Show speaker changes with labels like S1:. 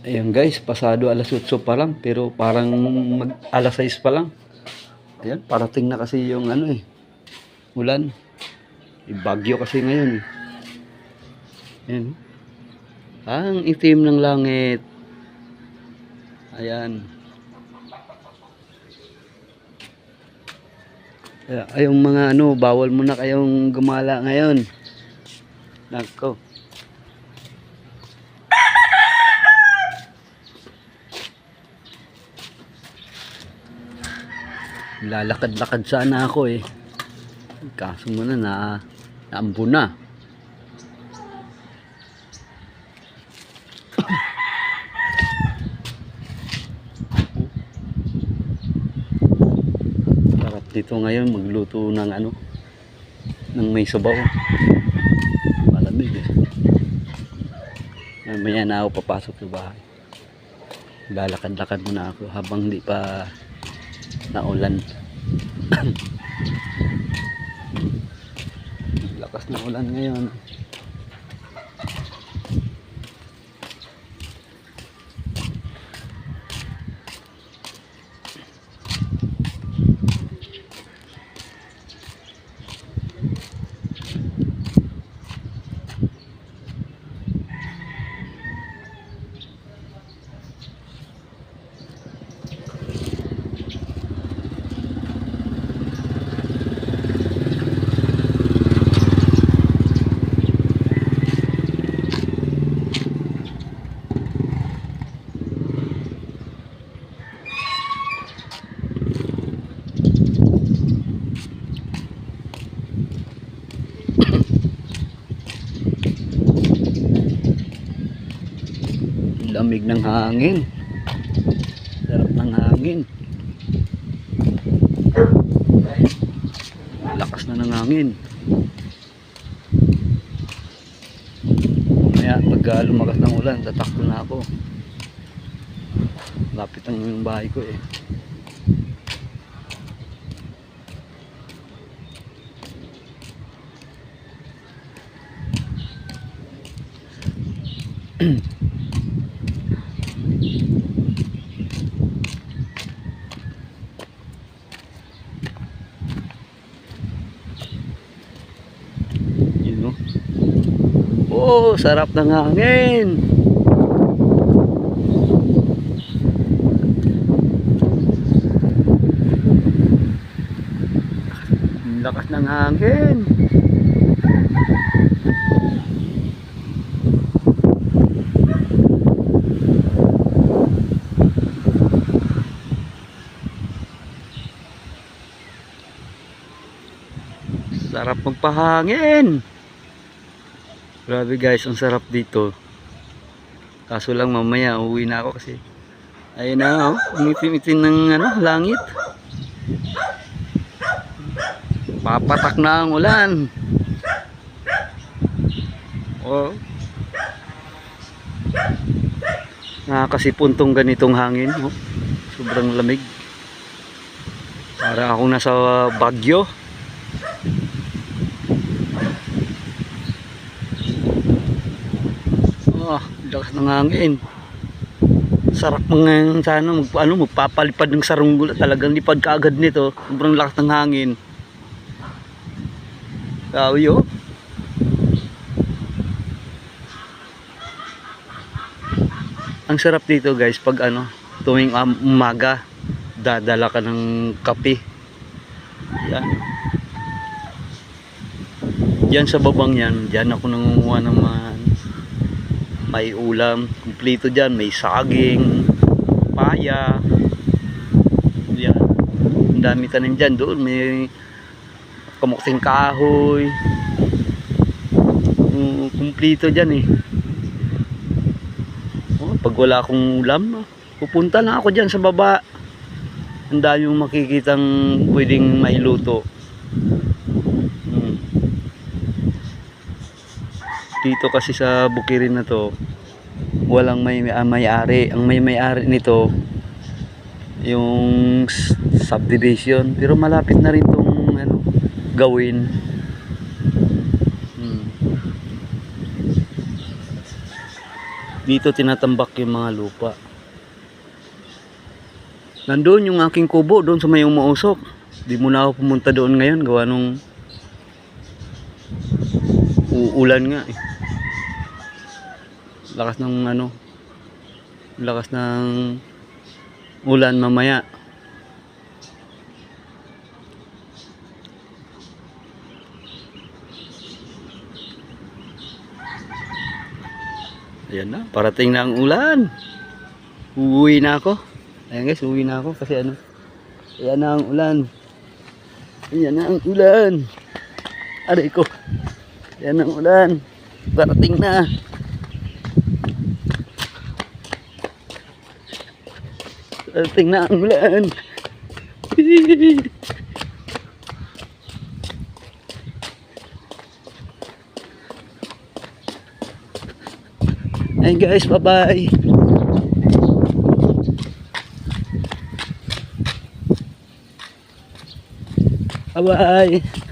S1: Ayan guys, pasado alas 8 pa lang pero parang mag alas 6 pa lang. Ayan, parating na kasi yung ano ulan. Bagyo kasi ngayon. Ayan. Ang itim ng langit. Ayan. Ay, yung mga bawal muna kayong gumala ngayon. Nako. Lalakad-lakad sana ako kaso muna naambo na. Sarap dito ngayon magluto ng ng may sabaw. Malamig mamaya na ako papasok sa bahay. Lalakad-lakad muna ako habang hindi pa naulan. Lakas ng ulan ngayon. Lamig ng hangin. Sarap ng hangin. Lakas na ng hangin. Kaya pag lumakas ng ulan, tatakbo na ako. Lapit ang bahay ko Yun oh, sarap ng hangin. Lakas ng hangin. Sarap magpahangin. Grabe guys, ang sarap dito. Kaso lang mamaya uuwi na ako kasi ayun na ang itim-itim ng langit. Papatak na ang ulan. Oh. Nakakasipon tong ganitong hangin, sobrang lamig. Para akong nasa Baguio. Lakas ng hangin. Sarap mga sana magpapalipad ng sarunggol. Talagang lipad kaagad nito. Sobrang lakas ng hangin. Kawiyo. Ang sarap dito guys pag tuwing umaga dadala ka ng kape. Yan. Yan sa babang yan. Diyan ako nangunguha ng may ulam, kumpleto dyan, may saging, paya, yan, ang dami tanim dyan. Doon may kamuksing kahoy, kumpleto dyan pag wala akong ulam, pupunta lang ako dyan sa baba. Ang dami yung makikitang pwedeng mailuto. Dito kasi sa bukirin na to walang may-ari. Ang may-ari nito yung subdivision, pero malapit na rin tong gawin. Dito tinatambak yung mga lupa. Nandun yung aking kubo, doon sa may umuusok. Di mo na ako pumunta doon ngayon, gawa nung uulan nga eh. Lakas ng ano, lakas ng ulan mamaya. Ayan na, parating na ang ulan. Uuwi na ako. Ayan guys, uuwi na ako kasi ano, ayan na ang ulan. Ayan na ang ulan. Aray ko. Ayan ang ulan. Parating na. Parating na ang ulan. Ayan guys, bye-bye. Bye-bye.